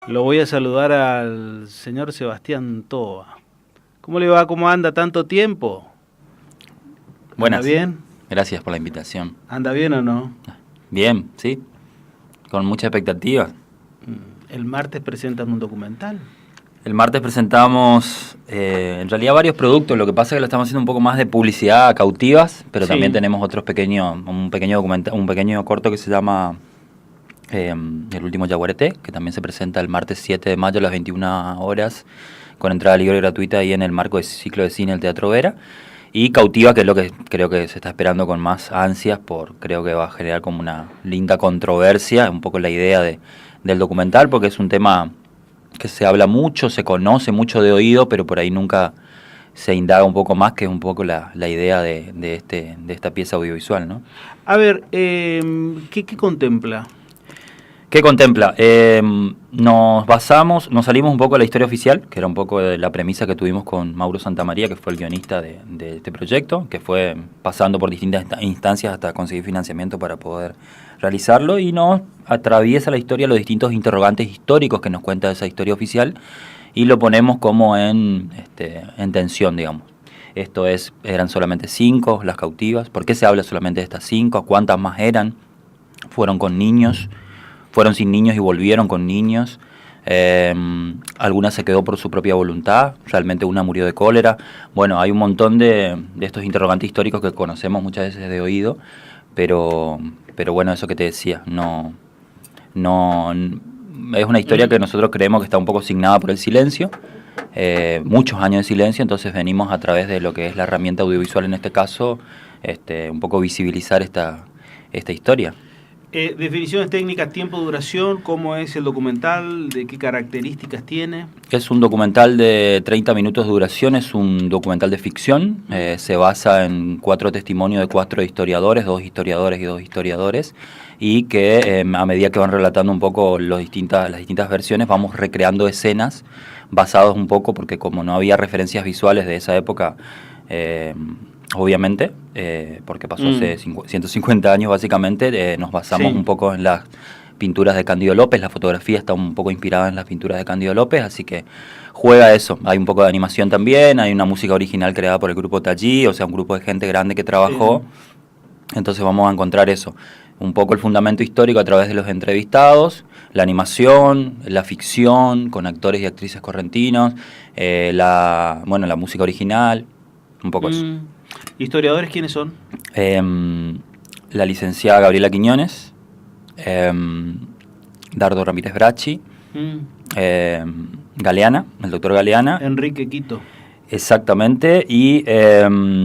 Lo voy a saludar al señor Sebastián Toa. ¿Cómo le va? ¿Cómo anda tanto tiempo? ¿Anda Buenas, bien? gracias por la invitación. ¿Anda bien o no? Bien, sí, con mucha expectativa. El martes presentan un documental. El martes presentamos en realidad varios productos, lo que pasa es que lo estamos haciendo un poco más de publicidad a cautivas, pero también Sí. tenemos un pequeño documental, un pequeño corto que se llama El último Yaguareté, que también se presenta el martes 7 de mayo a las 21 horas, con entrada libre y gratuita ahí en el marco del ciclo de cine El Teatro Vera. Y Cautiva, que es lo que creo que se está esperando con más ansias, creo que va a generar como una linda controversia, un poco la idea del documental, porque es un tema que se habla mucho, se conoce mucho de oído, pero por ahí nunca se indaga un poco más, que es un poco la idea de esta pieza audiovisual, ¿no? A ver, ¿qué contempla? ¿Qué contempla? Nos salimos un poco de la historia oficial, que era un poco de la premisa que tuvimos con Mauro Santamaría, que fue el guionista de este proyecto, que fue pasando por distintas instancias hasta conseguir financiamiento para poder realizarlo, y nos atraviesa la historia los distintos interrogantes históricos que nos cuenta esa historia oficial, y lo ponemos como en tensión, digamos. Eran solamente 5 las cautivas. ¿Por qué se habla solamente de estas 5? ¿Cuántas más eran? ¿Fueron con niños? ¿Fueron sin niños y volvieron con niños? Alguna se quedó por su propia voluntad, realmente una murió de cólera. Bueno, hay un montón de estos interrogantes históricos que conocemos muchas veces de oído, pero bueno, eso que te decía, no es una historia que nosotros creemos que está un poco signada por el silencio, muchos años de silencio, entonces venimos a través de lo que es la herramienta audiovisual en este caso, un poco visibilizar esta historia. Definiciones técnicas, tiempo, duración, ¿cómo es el documental? ¿De qué características tiene? Es un documental de 30 minutos de duración, es un documental de ficción, se basa en 4 testimonios de 4 historiadores, 2 historiadores y 2 historiadores, y que a medida que van relatando un poco las distintas versiones, vamos recreando escenas basadas un poco, porque como no había referencias visuales de esa época, obviamente, porque pasó hace 150 años básicamente, nos basamos un poco en las pinturas de Cándido López, la fotografía está un poco inspirada en las pinturas de Cándido López, así que juega eso. Hay un poco de animación también, hay una música original creada por el grupo Tallí, o sea, un grupo de gente grande que trabajó, entonces vamos a encontrar eso. Un poco el fundamento histórico a través de los entrevistados, la animación, la ficción con actores y actrices correntinos, la música original, un poco eso. ¿Historiadores quiénes son? La licenciada Gabriela Quiñones, Dardo Ramírez Bracci, Galeana, el doctor Galeana. Enrique Quito. Exactamente, y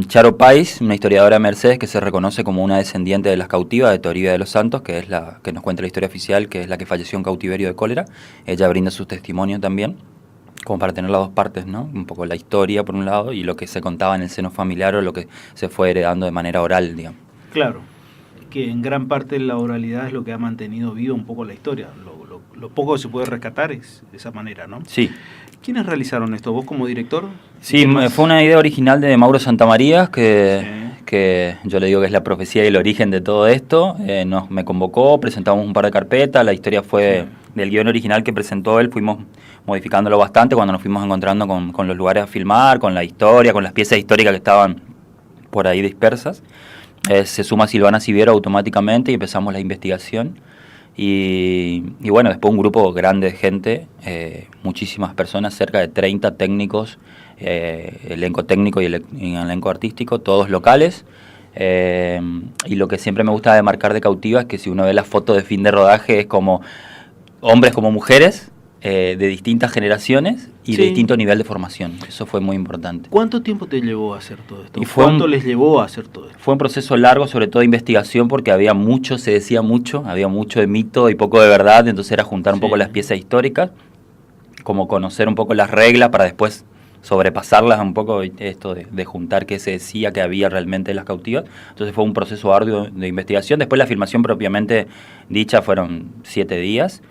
Charo Páez, una historiadora de Mercedes que se reconoce como una descendiente de las cautivas de Toribia de los Santos, que es la que nos cuenta la historia oficial, que es la que falleció en cautiverio de cólera. Ella brinda su testimonio también, como para tener las dos partes, ¿no? Un poco la historia por un lado y lo que se contaba en el seno familiar o lo que se fue heredando de manera oral, digamos. Claro, que en gran parte la oralidad es lo que ha mantenido viva un poco la historia. Lo poco que se puede rescatar es de esa manera, ¿no? Sí. ¿Quiénes realizaron esto? ¿Vos como director? Sí, fue una idea original de Mauro Santamaría, que yo le digo que es la profecía y el origen de todo esto. Me convocó, presentamos un par de carpetas, la historia fue del guión original que presentó él, fuimos modificándolo bastante cuando nos fuimos encontrando con los lugares a filmar, con la historia, con las piezas históricas que estaban por ahí dispersas. Se suma Silvana Siviero automáticamente y empezamos la investigación. Y bueno, después un grupo grande de gente, muchísimas personas, cerca de 30 técnicos, elenco técnico y elenco artístico, todos locales. Y lo que siempre me gusta de marcar de Cautiva es que si uno ve la foto de fin de rodaje es como hombres como mujeres, de distintas generaciones y de distinto nivel de formación. Eso fue muy importante. ¿Cuánto tiempo te llevó a hacer todo esto? ¿Cuánto les llevó a hacer todo esto? Fue un proceso largo, sobre todo de investigación, porque había mucho, se decía mucho, había mucho de mito y poco de verdad, entonces era juntar un poco las piezas históricas, como conocer un poco las reglas para después sobrepasarlas un poco, esto de juntar qué se decía que había realmente en las cautivas. Entonces fue un proceso arduo de investigación. Después la filmación propiamente dicha fueron 7 días.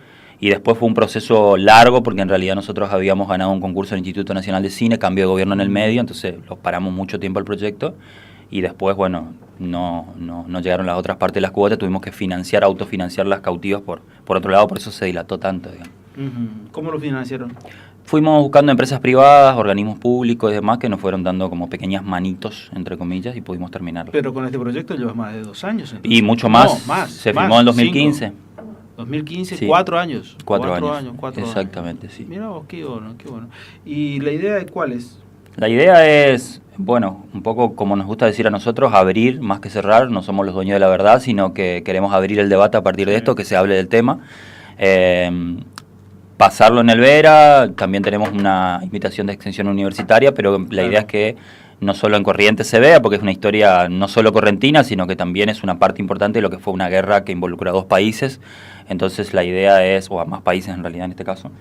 Y después fue un proceso largo porque en realidad nosotros habíamos ganado un concurso del Instituto Nacional de Cine, cambio de gobierno en el medio, entonces lo paramos mucho tiempo el proyecto y después, bueno, no llegaron las otras partes de las cuotas, tuvimos que autofinanciar las cautivas por otro lado, por eso se dilató tanto, digamos. ¿Cómo lo financiaron? Fuimos buscando empresas privadas, organismos públicos y demás que nos fueron dando como pequeñas manitos, entre comillas, y pudimos terminarlo. Pero con este proyecto llevas más de 2 años. Entonces. Y mucho más. No, más. Se filmó en 2015. 5. 2015, Sí. 4 años. 4 años. 4 Exactamente, años. sí. Mira vos, qué bueno, qué bueno. ¿Y la idea de cuál es? La idea es, bueno, un poco como nos gusta decir a nosotros, abrir más que cerrar. No somos los dueños de la verdad, sino que queremos abrir el debate a partir de esto, que se hable del tema. Pasarlo en el Vera, también tenemos una invitación de extensión universitaria, pero la idea es que no solo en Corrientes se vea, porque es una historia no solo correntina, sino que también es una parte importante de lo que fue una guerra que involucra a 2 países. Entonces la idea es, o a más países en realidad en este caso,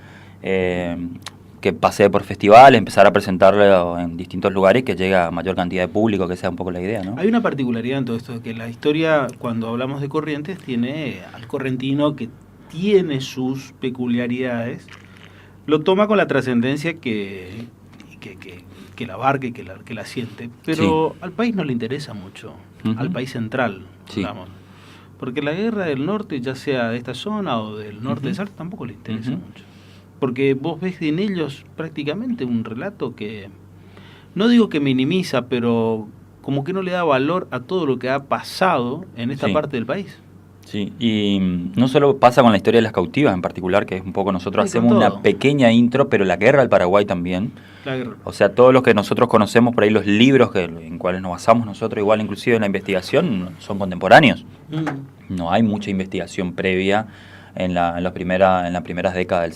que pase por festivales, empezar a presentarlo en distintos lugares y que llegue a mayor cantidad de público, que sea un poco la idea, ¿no? Hay una particularidad en todo esto, que la historia, cuando hablamos de Corrientes, tiene al correntino que tiene sus peculiaridades, lo toma con la trascendencia que la abarca y que la siente, pero sí. Al país no le interesa mucho, al país central, digamos. Porque la guerra del norte, ya sea de esta zona o del norte de Salta, tampoco le interesa mucho. Porque vos ves en ellos prácticamente un relato que, no digo que minimiza, pero como que no le da valor a todo lo que ha pasado en esta parte del país. Sí, y no solo pasa con la historia de las cautivas en particular, que es un poco nosotros hacemos una pequeña intro, pero la guerra del Paraguay también. La guerra. O sea, todos los que nosotros conocemos por ahí, los libros en cuales nos basamos nosotros, igual inclusive en la investigación, son contemporáneos. No hay mucha investigación previa en las primeras décadas del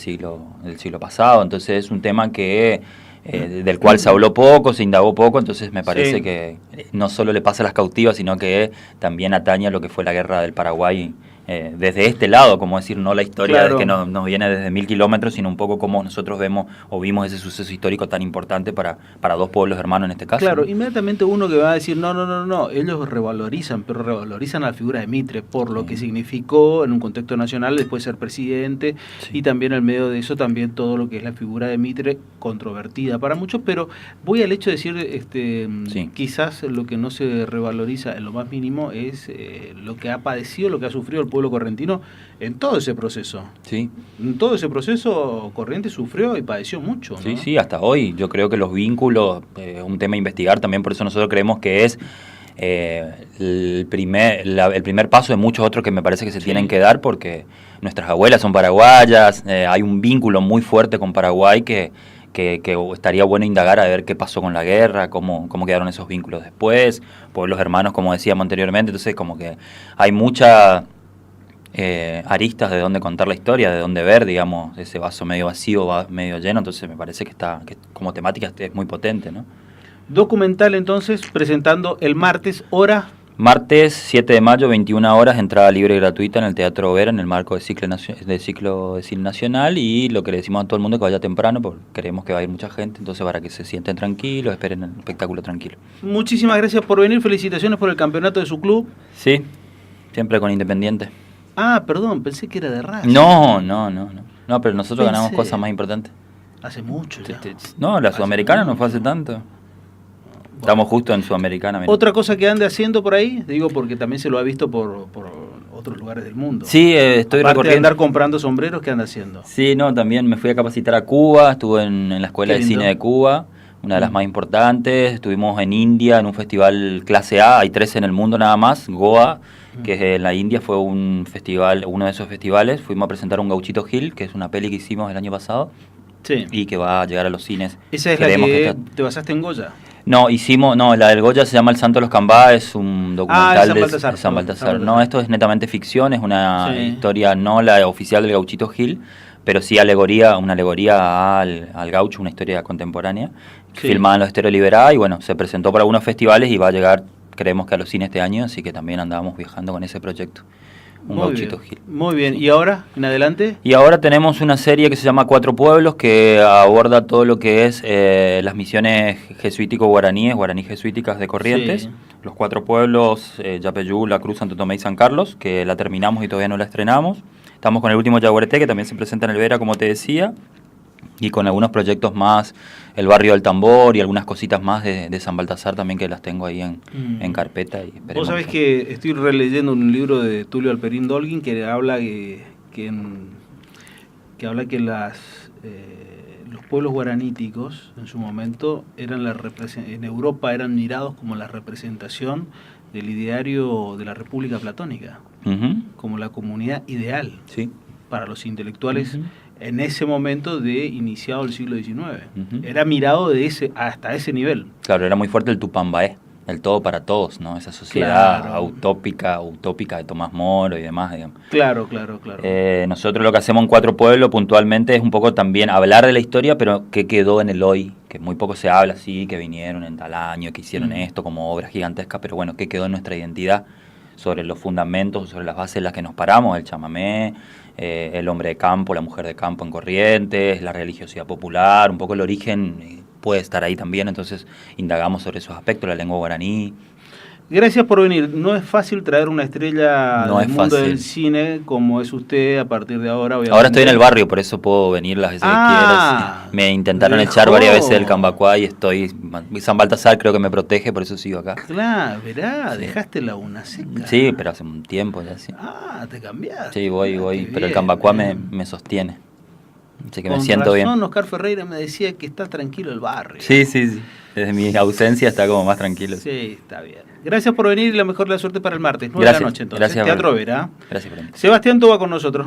siglo pasado, entonces es un tema que del cual se habló poco, se indagó poco, entonces me parece que no solo le pasa a las cautivas, sino que también atañe a lo que fue la guerra del Paraguay desde este lado, como decir, no la historia que nos viene desde 1000 kilómetros, sino un poco como nosotros vemos o vimos ese suceso histórico tan importante para 2 pueblos hermanos en este caso. Claro, inmediatamente uno que va a decir, no, ellos revalorizan, pero revalorizan a la figura de Mitre por lo que significó en un contexto nacional después ser presidente y también en medio de eso también todo lo que es la figura de Mitre, controvertida para muchos, pero voy al hecho de decir, quizás lo que no se revaloriza en lo más mínimo es lo que ha padecido, lo que ha sufrido el pueblo correntino en todo ese proceso. Sí. En todo ese proceso Corrientes sufrió y padeció mucho, ¿no? Sí, hasta hoy. Yo creo que los vínculos, un tema a investigar también, por eso nosotros creemos que es el primer paso de muchos otros que me parece que se tienen que dar, porque nuestras abuelas son paraguayas, hay un vínculo muy fuerte con Paraguay que estaría bueno indagar a ver qué pasó con la guerra, cómo quedaron esos vínculos después, pueblos hermanos, como decíamos anteriormente. Entonces como que hay muchas aristas de dónde contar la historia, de dónde ver, digamos, ese vaso medio vacío, medio lleno. Entonces me parece que como temática es muy potente, ¿no? Documental entonces, presentando el martes, hora... Martes 7 de mayo, 21 horas, entrada libre y gratuita en el Teatro Vera, en el marco de ciclo de cine nacional, y lo que le decimos a todo el mundo es que vaya temprano, porque creemos que va a ir mucha gente, entonces para que se sienten tranquilos, esperen el espectáculo tranquilo. Muchísimas gracias por venir, felicitaciones por el campeonato de su club. Sí, siempre con Independiente. Ah, perdón, pensé que era de Racing. No, pero nosotros ganamos cosas más importantes. Hace mucho ya. No, la Sudamericana no fue hace tanto. Estamos justo en Sudamericana. Mira. ¿Otra cosa que ande haciendo por ahí? Digo, porque también se lo ha visto por otros lugares del mundo. Sí, estoy Aparte recorriendo. de andar comprando sombreros, ¿qué anda haciendo? Sí, también me fui a capacitar a Cuba, estuve en la Escuela de Cine de Cuba, una de las más importantes. Estuvimos en India, en un festival clase A, hay 13 en el mundo nada más, Goa, que es en la India, fue un festival, uno de esos festivales. Fuimos a presentar un Gauchito Hill, que es una peli que hicimos el año pasado, y que va a llegar a los cines. ¿Esa es la que te basaste en Goya? No, la del Goya se llama El Santo de los Cambá, es un documental de San Baltasar. No, esto es netamente ficción, es una historia, no la oficial del Gauchito Gil, pero sí una alegoría al gaucho, una historia contemporánea, filmada en los Esteros Liberá, y bueno, se presentó para algunos festivales y va a llegar, creemos que a los cines este año, así que también andábamos viajando con ese proyecto. Gauchito Gil. Muy bien, ¿y ahora, en adelante? Y ahora tenemos una serie que se llama Cuatro Pueblos, que aborda todo lo que es las misiones jesuítico-guaraníes, guaraní-jesuíticas de Corrientes. Los 4 pueblos, Yapeyú, La Cruz, Santo Tomé y San Carlos, que la terminamos y todavía no la estrenamos. Estamos con el último Yaguareté, que también se presenta en el Vera, como te decía, y con algunos proyectos más, el Barrio del Tambor y algunas cositas más de San Baltasar también, que las tengo ahí en carpeta. Y vos sabés que estoy releyendo un libro de Tulio Alperín Dolguín que habla que que habla que los pueblos guaraníticos en su momento eran en Europa eran mirados como la representación del ideario de la República Platónica, como la comunidad ideal para los intelectuales en ese momento de iniciado el siglo XIX. Era mirado hasta ese nivel. Claro, era muy fuerte el Tupambaé, el todo para todos, ¿no? Esa sociedad utópica de Tomás Moro y demás, digamos. Claro. Nosotros lo que hacemos en Cuatro Pueblos puntualmente es un poco también hablar de la historia, pero qué quedó en el hoy, que muy poco se habla, sí, que vinieron en tal año, que hicieron esto como obras gigantescas, pero bueno, qué quedó en nuestra identidad, sobre los fundamentos, sobre las bases en las que nos paramos, el chamamé, el hombre de campo, la mujer de campo en Corrientes, la religiosidad popular, un poco el origen puede estar ahí también, entonces indagamos sobre esos aspectos, la lengua guaraní. Gracias por venir. No es fácil traer una estrella del mundo del cine como es usted a partir de ahora. Obviamente. Ahora estoy en el barrio, por eso puedo venir las veces que quiera. Sí. Me intentaron echar varias veces del Cambacuá y estoy... San Baltasar creo que me protege, por eso sigo acá. Claro, verá, dejaste la una seca. Sí, pero hace un tiempo ya sí. Te cambiaste. Sí, voy, pero el Cambacuá me sostiene. Así que me siento bien. Oscar Ferreira me decía que está tranquilo el barrio. Sí. Desde mi ausencia está como más tranquilo. Sí, está bien. Gracias por venir y la mejor de la suerte para el martes, 9 de la noche entonces. Gracias, Teatro Vera. Gracias por venir. Sebastián Toba con nosotros.